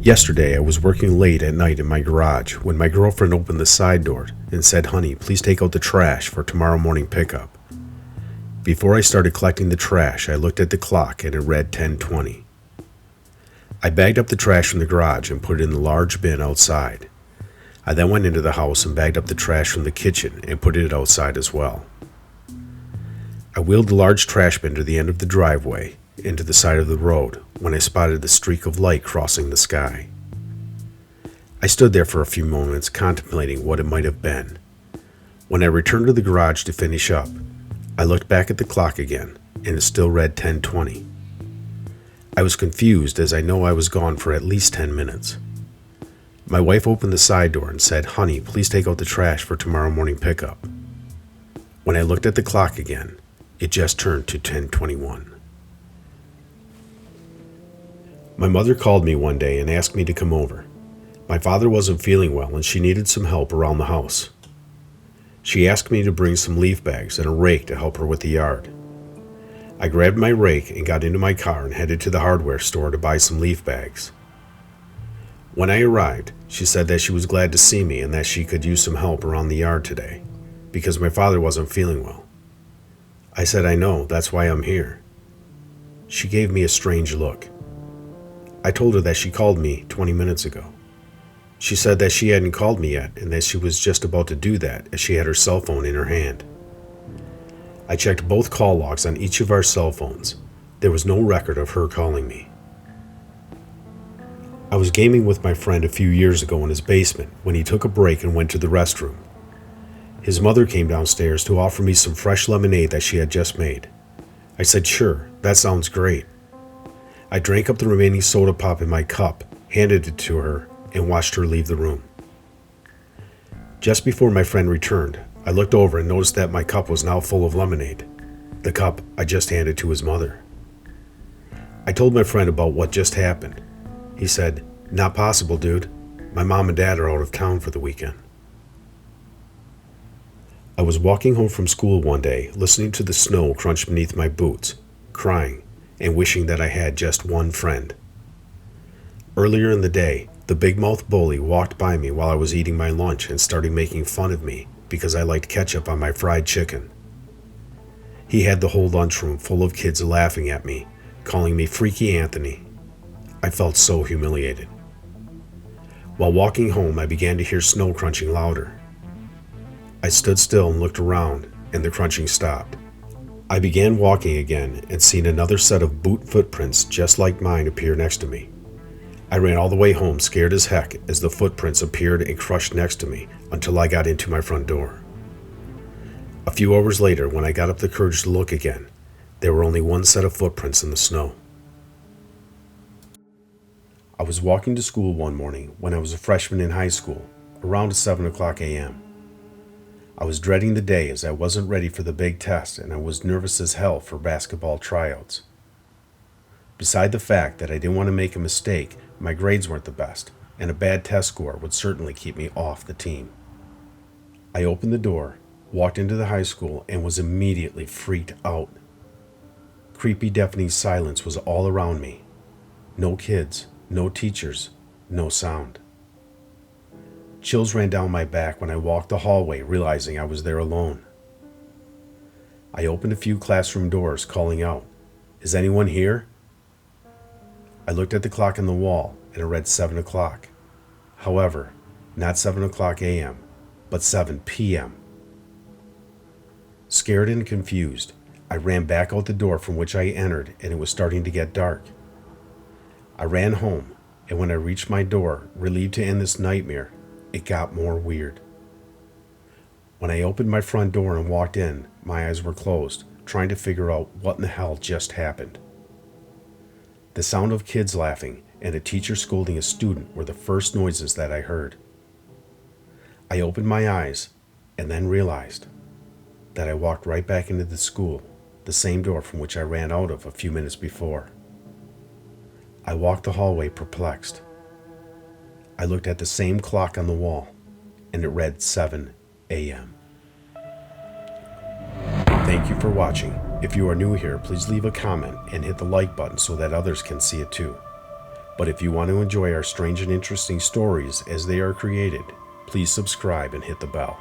Yesterday, I was working late at night in my garage when my girlfriend opened the side door and said, "Honey, please take out the trash for tomorrow morning pickup." Before I started collecting the trash, I looked at the clock and it read 10:20. I bagged up the trash from the garage and put it in the large bin outside. I then went into the house and bagged up the trash from the kitchen and put it outside as well. I wheeled the large trash bin to the end of the driveway into the side of the road when I spotted the streak of light crossing the sky. I stood there for a few moments contemplating what it might have been. When I returned to the garage to finish up, I looked back at the clock again and it still read 10:20. I was confused as I know I was gone for at least 10 minutes. My wife opened the side door and said, "Honey, please take out the trash for tomorrow morning pickup." When I looked at the clock again, it just turned to 10:21. My mother called me one day and asked me to come over. My father wasn't feeling well and she needed some help around the house. She asked me to bring some leaf bags and a rake to help her with the yard. I grabbed my rake and got into my car and headed to the hardware store to buy some leaf bags. When I arrived, she said that she was glad to see me and that she could use some help around the yard today, because my father wasn't feeling well. I said, "I know, that's why I'm here." She gave me a strange look. I told her that she called me 20 minutes ago. She said that she hadn't called me yet and that she was just about to do that as she had her cell phone in her hand. I checked both call logs on each of our cell phones. There was no record of her calling me. I was gaming with my friend a few years ago in his basement when he took a break and went to the restroom. His mother came downstairs to offer me some fresh lemonade that she had just made. I said, "Sure, that sounds great." I drank up the remaining soda pop in my cup, handed it to her, and watched her leave the room. Just before my friend returned, I looked over and noticed that my cup was now full of lemonade, the cup I just handed to his mother. I told my friend about what just happened. He said, "Not possible, dude. My mom and dad are out of town for the weekend." I was walking home from school one day, listening to the snow crunch beneath my boots, crying, and wishing that I had just one friend. Earlier in the day, the big-mouthed bully walked by me while I was eating my lunch and started making fun of me because I liked ketchup on my fried chicken. He had the whole lunchroom full of kids laughing at me, calling me Freaky Anthony. I felt so humiliated. While walking home, I began to hear snow crunching louder. I stood still and looked around, and the crunching stopped. I began walking again and seeing another set of boot footprints just like mine appear next to me. I ran all the way home scared as heck as the footprints appeared and crushed next to me until I got into my front door. A few hours later, when I got up the courage to look again, there were only one set of footprints in the snow. I was walking to school one morning when I was a freshman in high school, around 7 o'clock a.m. I was dreading the day as I wasn't ready for the big test and I was nervous as hell for basketball tryouts. Beside the fact that I didn't want to make a mistake, my grades weren't the best, and a bad test score would certainly keep me off the team. I opened the door, walked into the high school, and was immediately freaked out. Creepy, deafening silence was all around me. No kids, no teachers, no sound. Chills ran down my back when I walked the hallway, realizing I was there alone. I opened a few classroom doors, calling out, "Is anyone here?" I looked at the clock on the wall, and it read 7 o'clock. However, not 7 o'clock a.m., but 7 p.m. Scared and confused, I ran back out the door from which I entered, and it was starting to get dark. I ran home, and when I reached my door, relieved to end this nightmare, it got more weird. When I opened my front door and walked in, my eyes were closed, trying to figure out what in the hell just happened. The sound of kids laughing and a teacher scolding a student were the first noises that I heard. I opened my eyes and then realized that I walked right back into the school, the same door from which I ran out of a few minutes before. I walked the hallway perplexed. I looked at the same clock on the wall, and it read 7 a.m. Thank you for watching. If you are new here, please leave a comment and hit the like button so that others can see it too. But if you want to enjoy our strange and interesting stories as they are created, please subscribe and hit the bell.